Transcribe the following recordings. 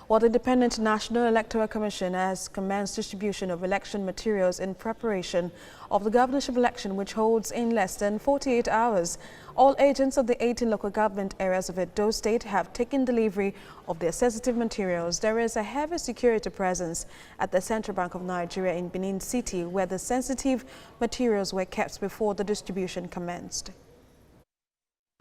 While the Independent National Electoral Commission has commenced distribution of election materials in preparation of the governorship election, which holds in less than 48 hours. All agents of the 18 local government areas of Edo State have taken delivery of their sensitive materials. There is a heavy security presence at the Central Bank of Nigeria in Benin City, where the sensitive materials were kept before the distribution commenced.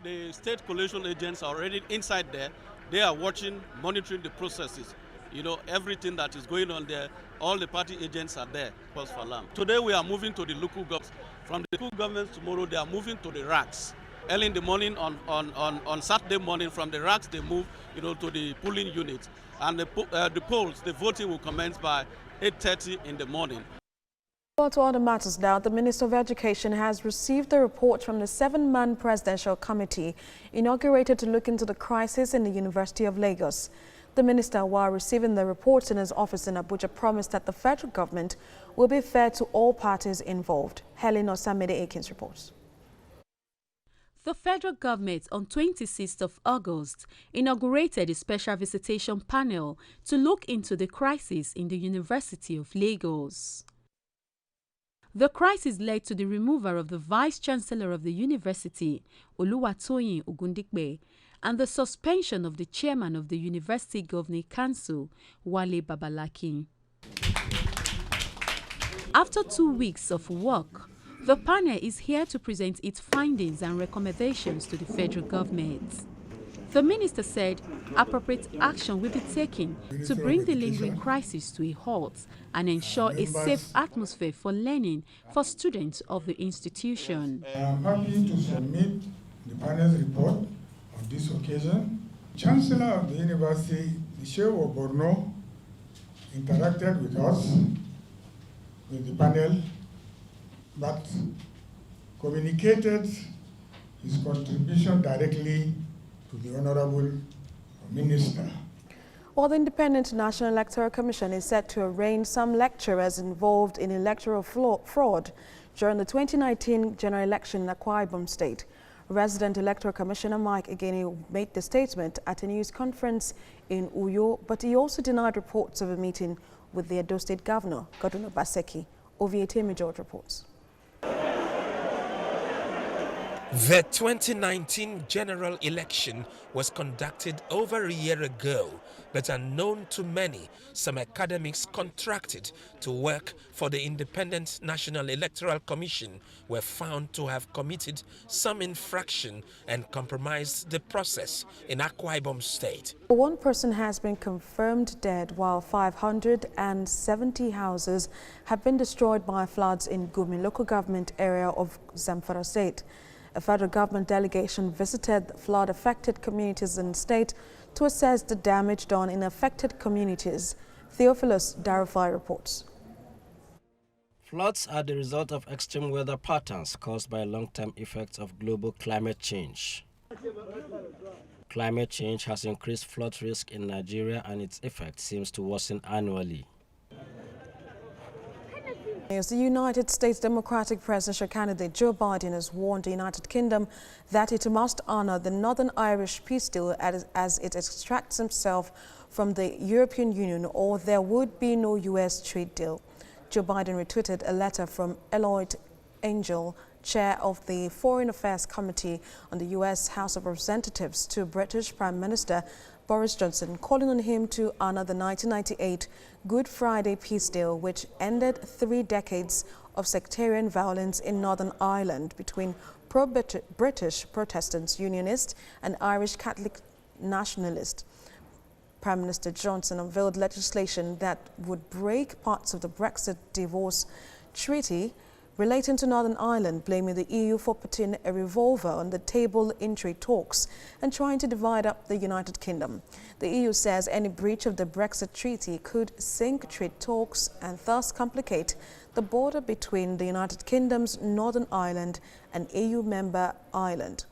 The state collation agents are already inside there. They are watching, monitoring the processes. You know, everything that is going on there, all the party agents are there, pause for alarm. Today we are moving to the local governments. From the local governments tomorrow, they are moving to the racks. Early in the morning, on Saturday morning, from the racks, they move, you know, to the polling units. And the polls, the voting will commence by 8:30 in the morning. To other matters now, the Minister of Education has received the report from the 7-man presidential committee inaugurated to look into the crisis in the University of Lagos. The minister, while receiving the reports in his office in Abuja, promised that the federal government will be fair to all parties involved. Helen Osamide Akins reports. The federal government on 26th of August inaugurated a special visitation panel to look into the crisis in the University of Lagos. The crisis led to the removal of the Vice-Chancellor of the university, Oluwatoyin Ogundikpe, and the suspension of the chairman of the University Governing Council, Wale Babalaki. After 2 weeks of work, the panel is here to present its findings and recommendations to the federal government. The minister said appropriate action will be taken to bring the lingering crisis to a halt and ensure a safe atmosphere for learning for students of the institution. I am happy to submit the panel's report on this occasion. Chancellor of the University, the Sheikh of Borno, interacted with us, with the panel, but communicated his contribution directly to the Honorable Minister. While the Independent National Electoral Commission is set to arraign some lecturers involved in electoral fraud during the 2019 general election in Akwa Ibom State, Resident Electoral Commissioner Mike Egeni made the statement at a news conference in Uyo, but he also denied reports of a meeting with the Edo State Governor, Godwin Obaseki. Ovietemi George reports. The 2019 general election was conducted over a year ago, but unknown to many, some academics contracted to work for the Independent National Electoral Commission were found to have committed some infraction and compromised the process in Akwa Ibom State. One person has been confirmed dead, while 570 houses have been destroyed by floods in Gumi local government area of Zamfara State. A federal government delegation visited flood-affected communities in the state to assess the damage done in affected communities. Theophilus Darufai reports. Floods are the result of extreme weather patterns caused by long-term effects of global climate change. Climate change has increased flood risk in Nigeria, and its effect seems to worsen annually. The United States Democratic presidential candidate Joe Biden has warned the United Kingdom that it must honor the Northern Irish peace deal as it extracts himself from the European Union, or there would be no U.S. trade deal. Joe Biden retweeted a letter from Lloyd Angel, chair of the Foreign Affairs Committee on the U.S. House of Representatives, to British Prime Minister Boris Johnson, calling on him to honor the 1998 Good Friday peace deal, which ended 3 decades of sectarian violence in Northern Ireland between pro-British Protestant Unionists and Irish Catholic nationalists. Prime Minister Johnson unveiled legislation that would break parts of the BREXIT divorce treaty relating to Northern Ireland, blaming the EU for putting a revolver on the table in trade talks and trying to divide up the United Kingdom. The EU says any breach of the Brexit treaty could sink trade talks and thus complicate the border between the United Kingdom's Northern Ireland and EU member Ireland.